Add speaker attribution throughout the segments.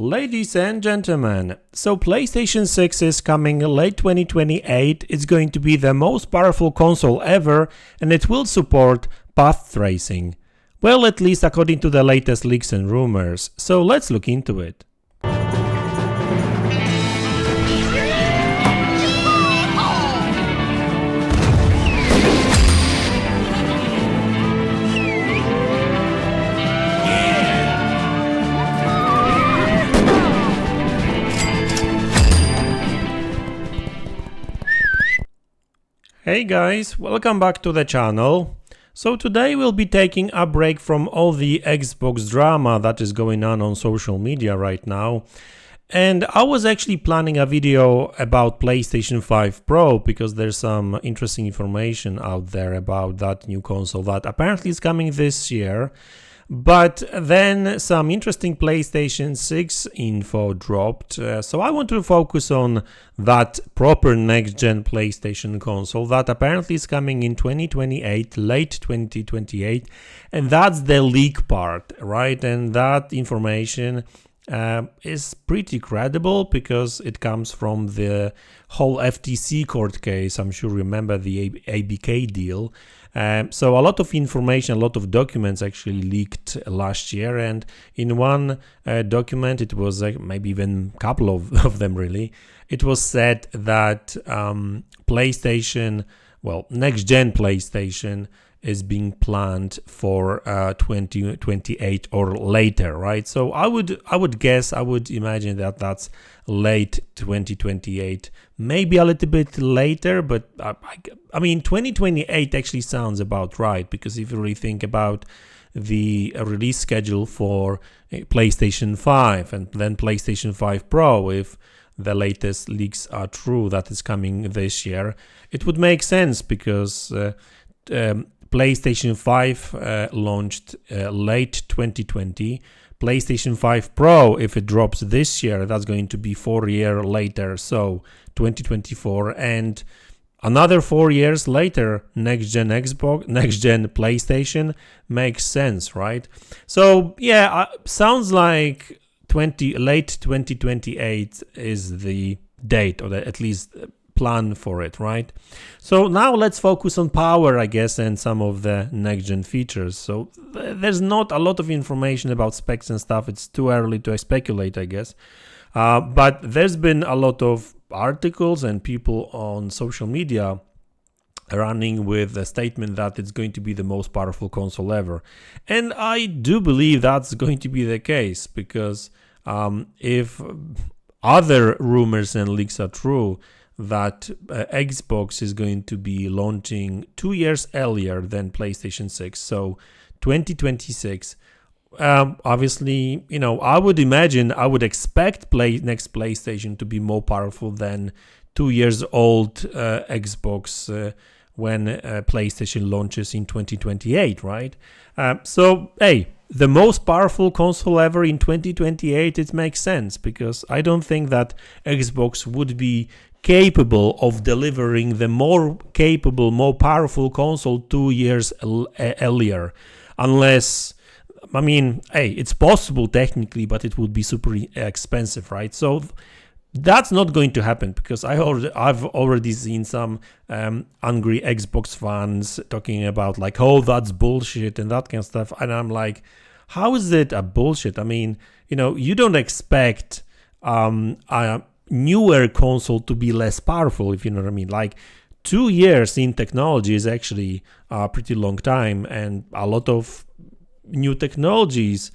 Speaker 1: Ladies and gentlemen, so PlayStation 6 is coming late 2028. It's going to be the most powerful console ever, and it will support path tracing. Well, at least according to the latest leaks and rumors. So let's look into it. Hey guys, welcome back to the channel. So today we'll be taking a break from all the Xbox drama that is going on social media right now. And I was actually planning a video about PlayStation 5 Pro because there's some interesting information out there about that new console that apparently is coming this year. But then some interesting PlayStation 6 info dropped, so I want to focus on that proper next-gen PlayStation console that apparently is coming in 2028, late 2028, and that's the leak part, right? And that information is pretty credible because it comes from the whole FTC court case. I'm sure you remember the ABK deal. So a lot of information, a lot of documents actually leaked last year, and in one document, it was maybe even a couple of them really, it was said that PlayStation, well, next-gen PlayStation is being planned for 2028 or later, right? So I would guess, I would imagine that that's late 2028, maybe a little bit later, but I mean 2028 actually sounds about right, because if you really think about the release schedule for PlayStation 5 and then PlayStation 5 Pro, if the latest leaks are true that is coming this year, it would make sense because PlayStation 5 launched late 2020. PlayStation 5 Pro, if it drops this year, that's going to be 4 years later, so 2024, and another 4 years later, next-gen Xbox, next-gen PlayStation makes sense, right? So yeah, sounds like late 2028 is the date, or at least plan for it, right? So now let's focus on power, I guess, and some of the next-gen features. So there's not a lot of information about specs and stuff. It's too early to speculate, I guess. But there's been a lot of articles and people on social media running with a statement that it's going to be the most powerful console ever. And I do believe that's going to be the case, because if other rumors and leaks are true, that Xbox is going to be launching 2 years earlier than PlayStation 6, so 2026. Obviously, you know, I would expect next PlayStation to be more powerful than 2 years old Xbox when PlayStation launches in 2028, right? So, hey, the most powerful console ever in 2028, it makes sense, because I don't think that Xbox would be capable of delivering the more capable, more powerful console 2 years earlier, unless, I mean, hey, it's possible technically, but it would be super expensive, right? So that's not going to happen, because I've already seen some angry Xbox fans talking about like, oh, that's bullshit and that kind of stuff, and I'm like, how is it a bullshit? I mean, you know, you don't expect a newer console to be less powerful, if you know what I mean. Like 2 years in technology is actually a pretty long time, and a lot of new technologies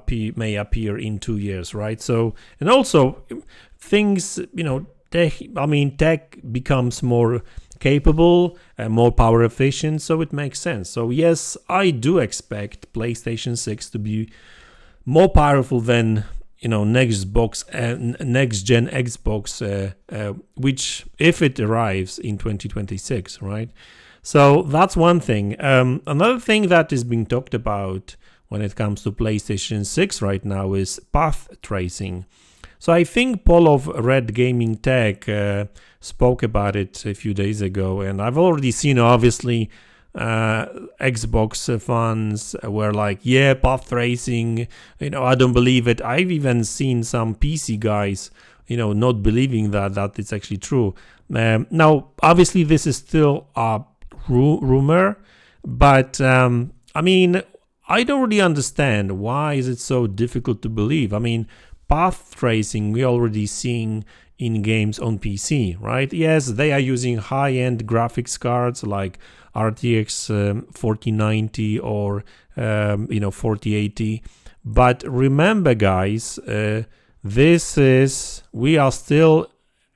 Speaker 1: may appear in 2 years, right? So, and also things, you know, tech becomes more capable and more power efficient, so it makes sense. So yes, I do expect PlayStation 6 to be more powerful than, you know, next gen Xbox, which if it arrives in 2026, right? So that's one thing. Another thing that is being talked about when it comes to PlayStation 6 right now is path tracing. So I think Paul of Red Gaming Tech spoke about it a few days ago, and I've already seen, obviously, Xbox fans were like, yeah, path tracing, I don't believe it. I've even seen some PC guys, not believing that it's actually true. Now, obviously, this is still a rumor, but I mean, I don't really understand why is it so difficult to believe. I mean, path tracing we already seeing in games on PC, right? Yes, they are using high-end graphics cards like RTX 4090 or 4080. But remember, guys, we are still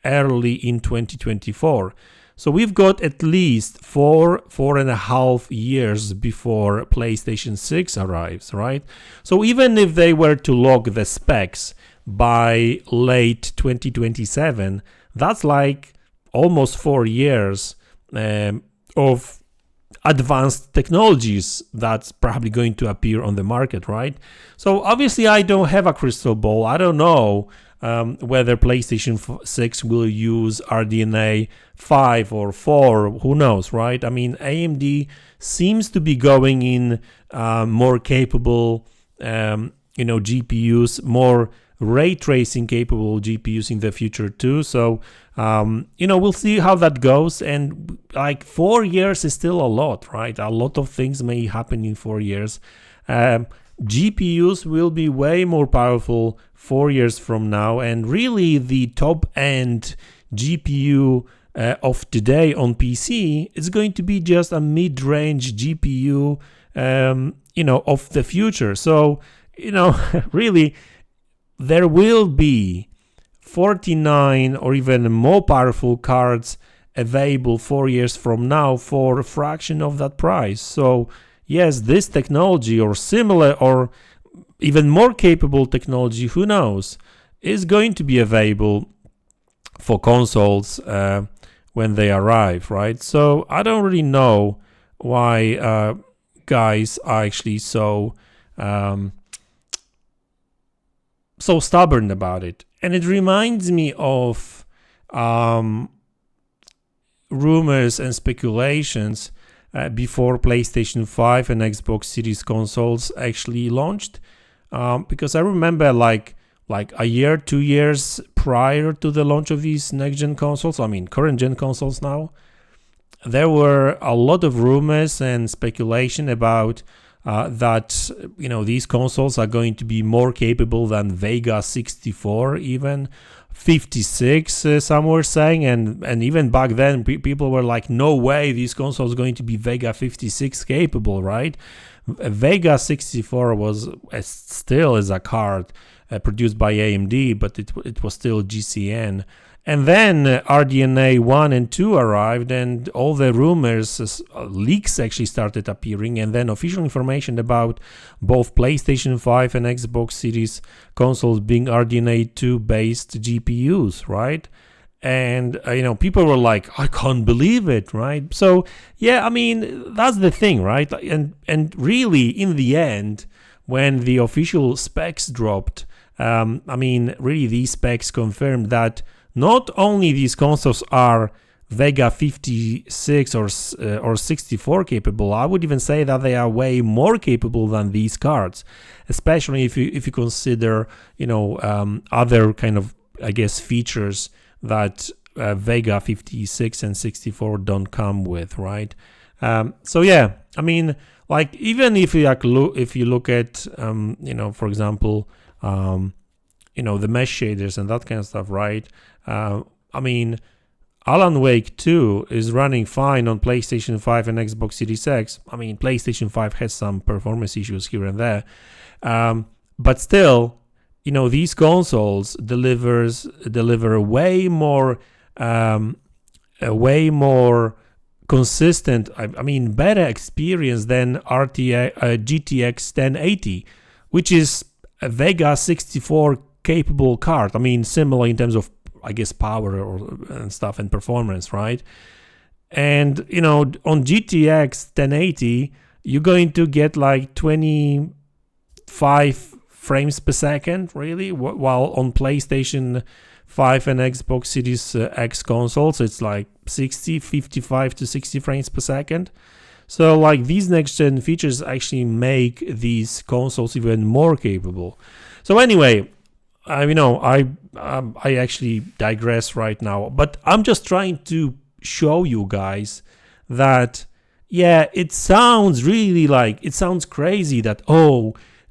Speaker 1: early in 2024. So we've got at least 4.5 years before PlayStation 6 arrives, right? So even if they were to lock the specs by late 2027, that's like almost 4 years of advanced technologies that's probably going to appear on the market, right? So obviously I don't have a crystal ball. I don't know whether PlayStation 6 will use RDNA 5 or 4, who knows, right? I mean, AMD seems to be going in more capable, GPUs, more ray tracing capable GPUs in the future too. So, we'll see how that goes. And like 4 years is still a lot, right? A lot of things may happen in 4 years. GPUs will be way more powerful 4 years from now, and really the top end GPU of today on PC is going to be just a mid-range GPU, of the future. So, really, there will be 49 or even more powerful cards available 4 years from now for a fraction of that price. So yes, this technology or similar or even more capable technology, who knows, is going to be available for consoles when they arrive, right? So I don't really know why guys are actually so stubborn about it. And it reminds me of rumors and speculations before PlayStation 5 and Xbox Series consoles actually launched, because I remember like a year, 2 years prior to the launch of these next-gen consoles, I mean current-gen consoles now, there were a lot of rumors and speculation about that these consoles are going to be more capable than Vega 64, even 56, some were saying, and even back then people were like, no way these consoles are going to be Vega 56 capable, right? Vega 64 was still is a card produced by AMD, but it was still GCN. And then RDNA 1 and 2 arrived, and all the rumors, leaks actually started appearing, and then official information about both PlayStation 5 and Xbox Series consoles being RDNA 2 based GPUs, right? And, people were like, I can't believe it, right? So, yeah, I mean, that's the thing, right? And really, in the end, when the official specs dropped, really these specs confirmed that not only these consoles are Vega 56 or 64 capable, I would even say that they are way more capable than these cards, especially if you consider other kind of, I guess, features that Vega 56 and 64 don't come with, right? So yeah, I mean, like even if you look at for example, the mesh shaders and that kind of stuff, right? Alan Wake 2 is running fine on PlayStation 5 and Xbox Series X. I mean, PlayStation 5 has some performance issues here and there. But still, these consoles deliver a way more consistent, better experience than GTX 1080, which is a Vega 64 capable card. Similar in terms of, I guess, power and stuff and performance, right? And on GTX 1080 you're going to get like 25 frames per second, really, while on PlayStation 5 and Xbox Series X consoles it's like 55 to 60 frames per second. So like these next gen features actually make these consoles even more capable. So anyway, I actually digress right now, but I'm just trying to show you guys that yeah, it sounds really like, it sounds crazy that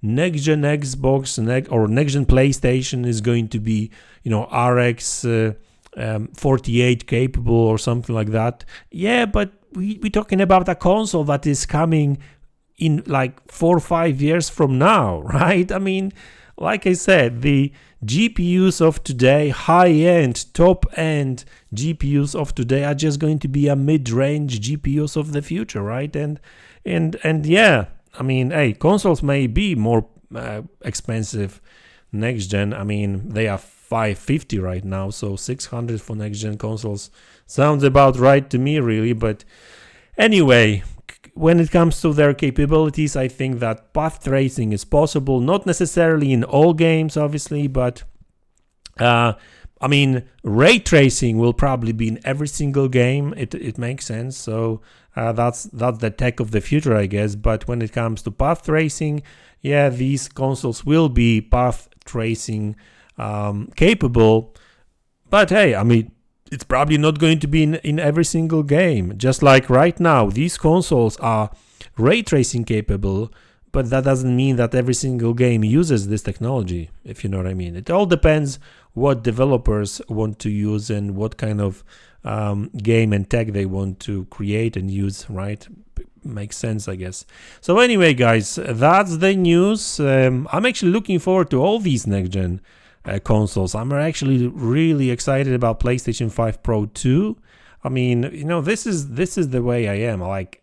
Speaker 1: next gen Xbox or next gen PlayStation is going to be RX 48 capable or something like that. Yeah, but we're talking about a console that is coming in like 4 or 5 years from now, right? I mean, like I said, the GPUs of today, high-end, top-end GPUs of today are just going to be a mid-range GPUs of the future, right? And yeah, I mean, hey, consoles may be more expensive next gen. I mean, they are 550 right now, so 600 for next gen consoles sounds about right to me, really. But anyway, when it comes to their capabilities, I think that path tracing is possible, not necessarily in all games, obviously, but I mean, ray tracing will probably be in every single game. It makes sense. So that's the tech of the future, I guess. But when it comes to path tracing, yeah, these consoles will be path tracing capable. But hey, I mean, it's probably not going to be in every single game. Just like right now, these consoles are ray tracing capable, but that doesn't mean that every single game uses this technology, if you know what I mean. It all depends what developers want to use and what kind of game and tech they want to create and use, right? Makes sense, I guess. So anyway, guys, that's the news. I'm actually looking forward to all these next-gen consoles. I'm actually really excited about PlayStation 5 Pro 2. I mean, this is the way I am. Like,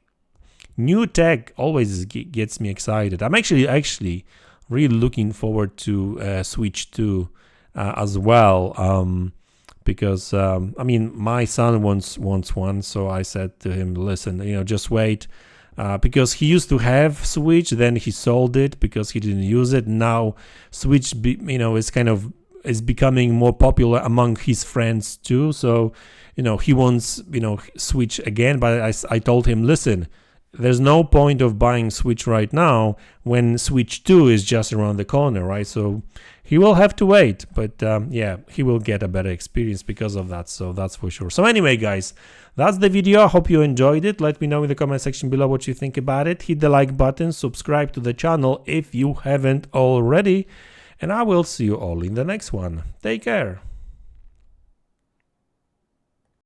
Speaker 1: new tech always gets me excited. I'm actually really looking forward to Switch 2 as well, because I mean, my son wants one, so I said to him, listen, just wait. Because he used to have Switch, then he sold it because he didn't use it. Now Switch, is becoming more popular among his friends too. So, he wants, Switch again. But I told him, listen, there's no point of buying Switch right now when Switch 2 is just around the corner, right? So he will have to wait, but yeah, he will get a better experience because of that, so that's for sure. So anyway, guys, that's the video. I hope you enjoyed it. Let me know in the comment section below what you think about it. Hit the like button, subscribe to the channel if you haven't already, and I will see you all in the next one. Take care.